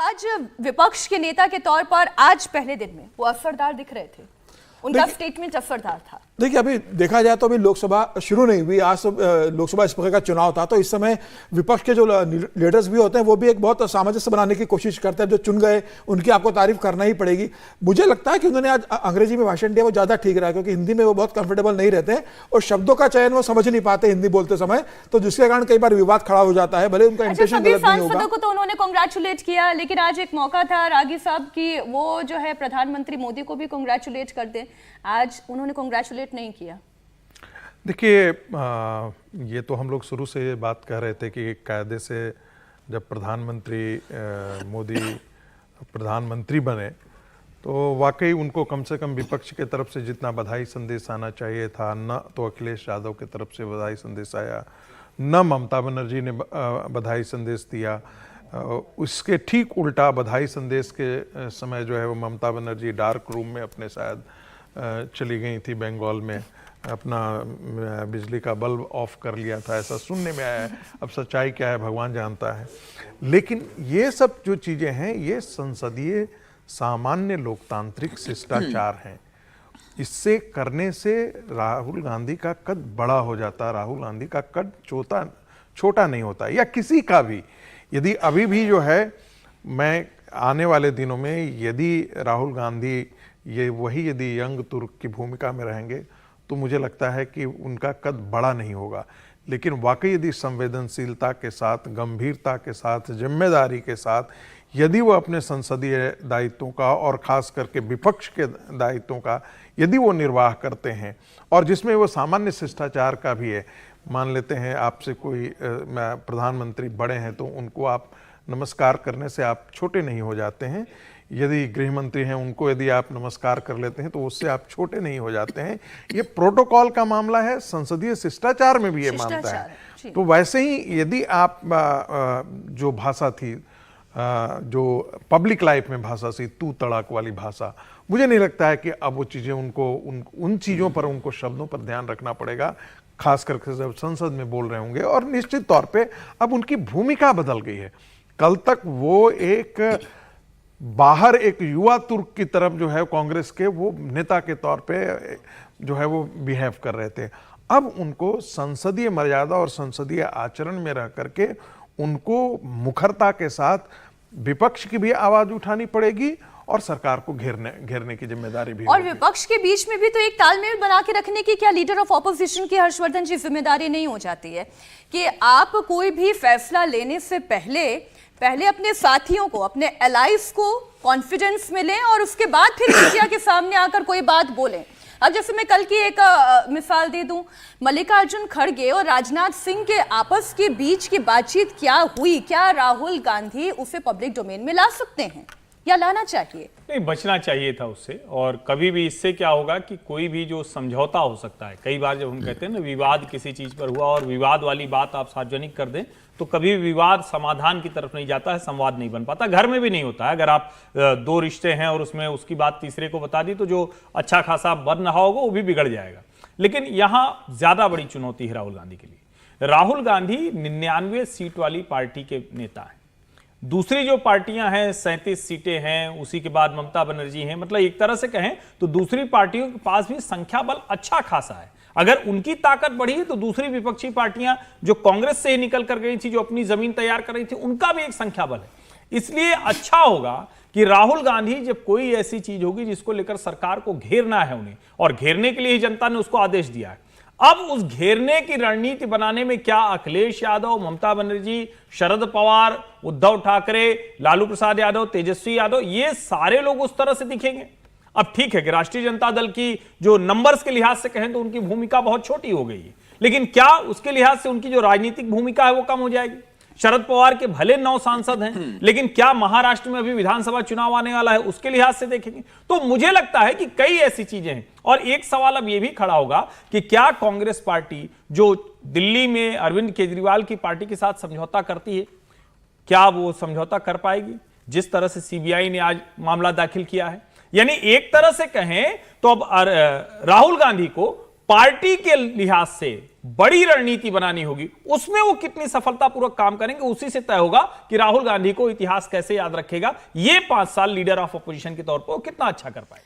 आज विपक्ष के नेता के तौर पर आज पहले दिन में वो असरदार दिख रहे थे, उनका स्टेटमेंट असरदार था। देखिए, अभी देखा जाए तो अभी लोकसभा शुरू नहीं हुई, आज लोकसभा स्पीकर का चुनाव था, तो इस समय विपक्ष के जो लीडर्स भी होते हैं वो भी एक बहुत सामंजस्य बनाने की कोशिश करते हैं। जो चुन गए उनकी आपको तारीफ करना ही पड़ेगी। मुझे लगता है कि उन्होंने आज अंग्रेजी में भाषण दिया वो ज्यादा ठीक रहा, क्योंकि हिंदी में वो बहुत कंफर्टेबल नहीं रहते हैं और शब्दों का चयन वो समझ नहीं पाते हिंदी बोलते समय, तो जिसके कारण कई बार विवाद खड़ा हो जाता है। भले उनका इंटेंशन गलत नहीं होगा। को तो उन्होंने कांग्रेचुलेट किया, लेकिन आज एक मौका था रागी साहब की वो जो है प्रधानमंत्री मोदी को भी कांग्रेचुलेट कर दें, आज उन्होंने कांग्रेचुलेट नहीं किया। देखिए, ये तो हम लोग शुरू से ये बात कह रहे थे कि कायदे से जब प्रधानमंत्री मोदी प्रधानमंत्री बने तो वाकई उनको कम से कम विपक्ष के तरफ से जितना बधाई संदेश आना चाहिए था, न तो अखिलेश यादव की तरफ से बधाई संदेश आया, न ममता बनर्जी ने बधाई संदेश दिया। उसके ठीक उल्टा बधाई संदेश के समय जो है वो ममता बनर्जी डार्क रूम में अपने शायद चली गई थी बंगाल में, अपना बिजली का बल्ब ऑफ कर लिया था, ऐसा सुनने में आया है। अब सच्चाई क्या है भगवान जानता है। लेकिन ये सब जो चीज़ें हैं ये संसदीय सामान्य लोकतांत्रिक शिष्टाचार हैं। इससे करने से राहुल गांधी का कद बड़ा हो जाता, राहुल गांधी का कद छोटा नहीं होता, या किसी का भी। यदि अभी भी जो है, मैं आने वाले दिनों में यदि राहुल गांधी यदि यंग तुर्क की भूमिका में रहेंगे तो मुझे लगता है कि उनका कद बड़ा नहीं होगा। लेकिन वाकई यदि संवेदनशीलता के साथ, गंभीरता के साथ, जिम्मेदारी के साथ यदि वो अपने संसदीय दायित्वों का और ख़ास करके विपक्ष के दायित्वों का यदि वो निर्वाह करते हैं, और जिसमें वो सामान्य शिष्टाचार का भी है, मान लेते हैं आपसे कोई प्रधानमंत्री बड़े हैं तो उनको आप नमस्कार करने से आप छोटे नहीं हो जाते हैं। यदि गृह मंत्री हैं उनको यदि आप नमस्कार कर लेते हैं तो उससे आप छोटे नहीं हो जाते हैं। ये प्रोटोकॉल का मामला है, संसदीय शिष्टाचार में भी ये मानता है। तो वैसे ही यदि आप जो भाषा थी, जो पब्लिक लाइफ में भाषा थी, तू तड़ाक वाली भाषा, मुझे नहीं लगता है कि अब वो चीज़ें उनको उन चीज़ों पर, उनको शब्दों पर ध्यान रखना पड़ेगा, खास करके जब संसद में बोल रहे होंगे। और निश्चित तौर पे अब उनकी भूमिका बदल गई है। कल तक वो एक बाहर एक युवा तुर्क की तरफ जो है कांग्रेस के वो नेता के तौर पे जो है वो बिहेव कर रहे थे। अब उनको संसदीय मर्यादा और संसदीय आचरण में रह करके उनको मुखरता के साथ विपक्ष की भी आवाज उठानी पड़ेगी और सरकार को घेरने की जिम्मेदारी भी। और विपक्ष के बीच में भी तो एक तालमेल बना के रखने की क्या लीडर ऑफ ऑपोजिशन की हर्षवर्धन जी जिम्मेदारी नहीं हो जाती है कि आप कोई भी फैसला लेने से पहले अपने साथियों को, अपने एलाइज को कॉन्फिडेंस में लें और उसके बाद फिर मीडिया के सामने आकर कोई बात बोलें। अब जैसे मैं कल की एक मिसाल दे दूं, मल्लिकार्जुन खड़गे और राजनाथ सिंह के आपस के बीच की बातचीत क्या हुई, क्या राहुल गांधी उसे पब्लिक डोमेन में ला सकते हैं या लाना चाहिए? नहीं, बचना चाहिए था उससे। और कभी भी इससे क्या होगा कि कोई भी जो समझौता हो सकता है, कई बार जब हम कहते हैं ना विवाद किसी चीज पर हुआ और विवाद वाली बात आप सार्वजनिक कर दें तो कभी विवाद समाधान की तरफ नहीं जाता है, संवाद नहीं बन पाता। घर में भी नहीं होता है। अगर आप दो रिश्ते हैं और उसमें उसकी बात तीसरे को बता दी तो जो अच्छा खासा बन रहा होगा वो भी बिगड़ जाएगा। लेकिन यहां ज्यादा बड़ी चुनौती है राहुल गांधी के लिए। राहुल गांधी 99 सीट वाली पार्टी के नेता हैं। दूसरी जो पार्टियां हैं 37 सीटें हैं, उसी के बाद ममता बनर्जी हैं। मतलब एक तरह से कहें तो दूसरी पार्टियों के पास भी संख्या बल अच्छा खासा है। अगर उनकी ताकत बढ़ी है तो दूसरी विपक्षी पार्टियां जो कांग्रेस से निकल कर गई थी, जो अपनी जमीन तैयार कर रही थी, उनका भी एक संख्या बल है। इसलिए अच्छा होगा कि राहुल गांधी जब कोई ऐसी चीज होगी जिसको लेकर सरकार को घेरना है उन्हें, और घेरने के लिए ही जनता ने उसको आदेश दिया है, अब उस घेरने की रणनीति बनाने में क्या अखिलेश यादव, ममता बनर्जी, शरद पवार, उद्धव ठाकरे, लालू प्रसाद यादव, तेजस्वी यादव, ये सारे लोग उस तरह से दिखेंगे? अब ठीक है कि राष्ट्रीय जनता दल की जो नंबर्स के लिहाज से कहें तो उनकी भूमिका बहुत छोटी हो गई है, लेकिन क्या उसके लिहाज से उनकी जो राजनीतिक भूमिका है वो कम हो जाएगी? शरद पवार के भले 9 सांसद हैं, लेकिन क्या महाराष्ट्र में अभी विधानसभा चुनाव आने वाला है उसके लिहाज से देखेंगे? तो मुझे लगता है कि कई ऐसी चीजें हैं। और एक सवाल अब यह भी खड़ा होगा कि क्या कांग्रेस पार्टी जो दिल्ली में अरविंद केजरीवाल की पार्टी के साथ समझौता करती है, क्या वो समझौता कर पाएगी? जिस तरह से सीबीआई ने आज मामला दाखिल किया है, यानी एक तरह से कहें तो अब राहुल गांधी को पार्टी के लिहाज से बड़ी रणनीति बनानी होगी, उसमें वो कितनी सफलतापूर्वक काम करेंगे, उसी से तय होगा कि राहुल गांधी को इतिहास कैसे याद रखेगा, ये 5 साल लीडर ऑफ अपोजिशन के तौर पर वो कितना अच्छा कर पाए।